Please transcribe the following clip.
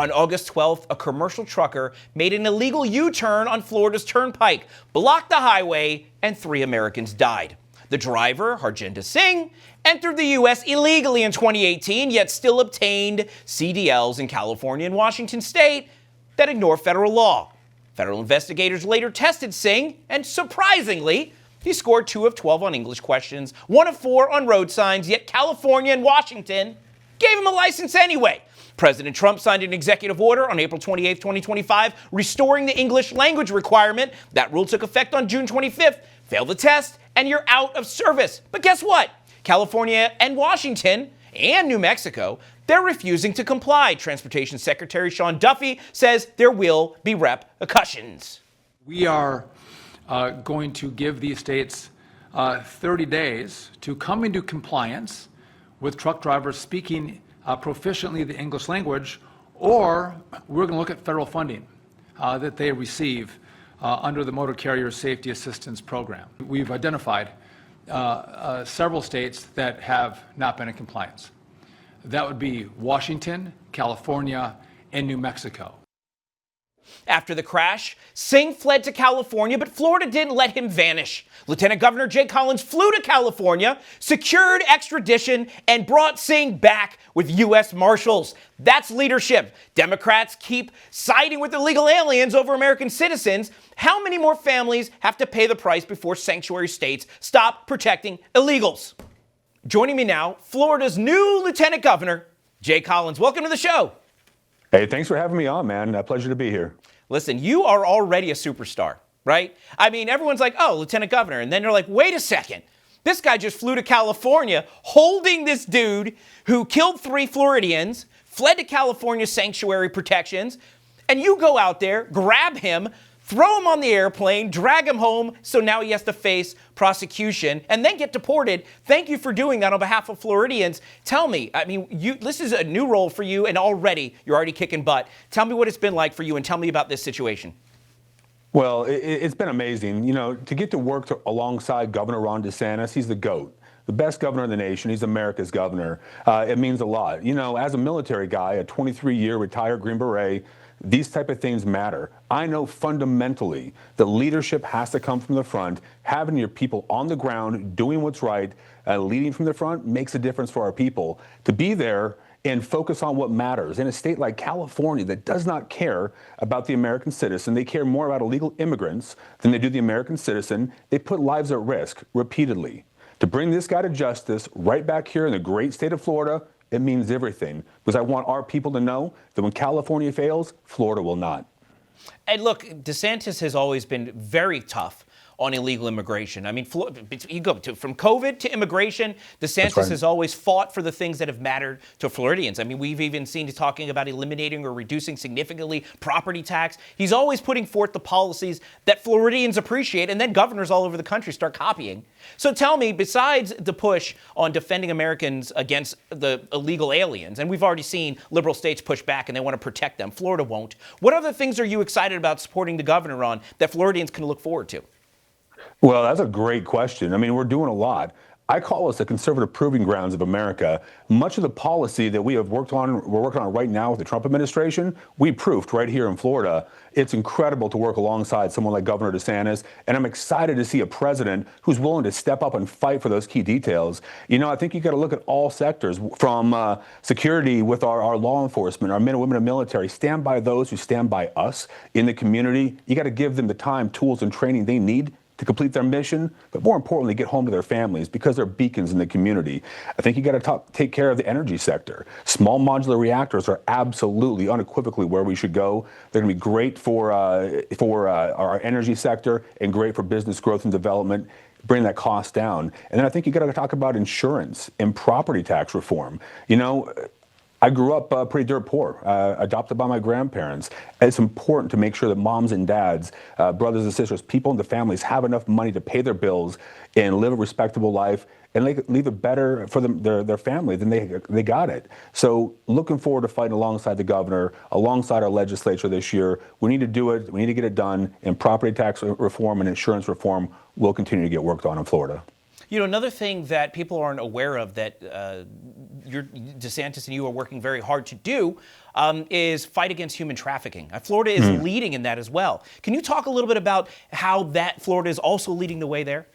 On August 12th, a commercial trucker made an illegal U-turn on Florida's turnpike, blocked the highway, and 3 Americans died. The driver, Harjinder Singh, entered the U.S. illegally in 2018, yet still obtained CDLs in California and Washington state that ignore federal law. Federal investigators later tested Singh, and surprisingly, he scored 2 of 12 on English questions, 1 of 4 on road signs, yet California and Washington gave him a license anyway. President Trump signed an executive order on April 28, 2025, restoring the English language requirement. That rule took effect on June 25th. Fail the test, and you're out of service. But guess what? California and Washington and New Mexico, they're refusing to comply. Transportation Secretary Sean Duffy says there will be repercussions. We are going to give these states 30 days to come into compliance with truck drivers speaking proficiently the English language, or we're going to look at federal funding that they receive under the Motor Carrier Safety Assistance Program. We've identified several states that have not been in compliance. That would be Washington, California, and New Mexico. After the crash, Singh fled to California, but Florida didn't let him vanish. Lieutenant Governor Jay Collins flew to California, secured extradition, and brought Singh back with U.S. Marshals. That's leadership. Democrats keep siding with illegal aliens over American citizens. How many more families have to pay the price before sanctuary states stop protecting illegals? Joining me now, Florida's new Lieutenant Governor, Jay Collins. Welcome to the show. Hey, thanks for having me on, man. A pleasure to be here. Listen, you are already a superstar, right? I mean, everyone's like, oh, Lieutenant Governor. And then they're like, wait a second. This guy just flew to California holding this dude who killed 3 Floridians, fled to California sanctuary protections, and you go out there, grab him, throw him on the airplane, drag him home, so now he has to face prosecution and then get deported. Thank you for doing that on behalf of Floridians. Tell me, I mean, this is a new role for you, and you're already kicking butt. Tell me what it's been like for you, and tell me about this situation. Well, it's been amazing. You know, to get to work alongside Governor Ron DeSantis, he's the GOAT. The best governor in the nation. He's America's governor. It means a lot. You know, as a military guy, a 23-year retired Green Beret, these type of things matter. I know fundamentally that leadership has to come from the front. Having your people on the ground, doing what's right, leading from the front makes a difference for our people. To be there and focus on what matters. In a state like California that does not care about the American citizen, they care more about illegal immigrants than they do the American citizen. They put lives at risk repeatedly. To bring this guy to justice right back here in the great state of Florida, it means everything, because I want our people to know that when California fails, Florida will not. And look, DeSantis has always been very tough on illegal immigration. I mean, you go from COVID to immigration, DeSantis has always fought for the things that have mattered to Floridians. I mean, we've even seen him talking about eliminating or reducing significantly property tax. He's always putting forth the policies that Floridians appreciate, and then governors all over the country start copying. So tell me, besides the push on defending Americans against the illegal aliens, and we've already seen liberal states push back and they want to protect them, Florida won't. What other things are you excited about supporting the governor on that Floridians can look forward to? Well, that's a great question. I mean, we're doing a lot. I call us the conservative proving grounds of America. Much of the policy that we're working on right now with the Trump administration, we proofed right here in Florida. It's incredible to work alongside someone like Governor DeSantis, and I'm excited to see a president who's willing to step up and fight for those key details. You know, I think you got to look at all sectors, from security with our law enforcement, our men and women in the military. Stand by those who stand by us in the community. You got to give them the time, tools, and training they need to complete their mission, but more importantly, get home to their families because they're beacons in the community. I think you got to take care of the energy sector. Small modular reactors are absolutely, unequivocally where we should go. They're going to be great for our energy sector and great for business growth and development, bring that cost down. And then I think you got to talk about insurance and property tax reform. You know, I grew up pretty dirt poor, adopted by my grandparents. It's important to make sure that moms and dads, brothers and sisters, people in the families have enough money to pay their bills and live a respectable life and leave it better for their family than they got it. So looking forward to fighting alongside the governor, alongside our legislature this year. We need to do it. We need to get it done. And property tax reform and insurance reform will continue to get worked on in Florida. You know, another thing that people aren't aware of that DeSantis and you are working very hard to do is fight against human trafficking. Florida is leading in that as well. Can you talk a little bit about how that Florida is also leading the way there?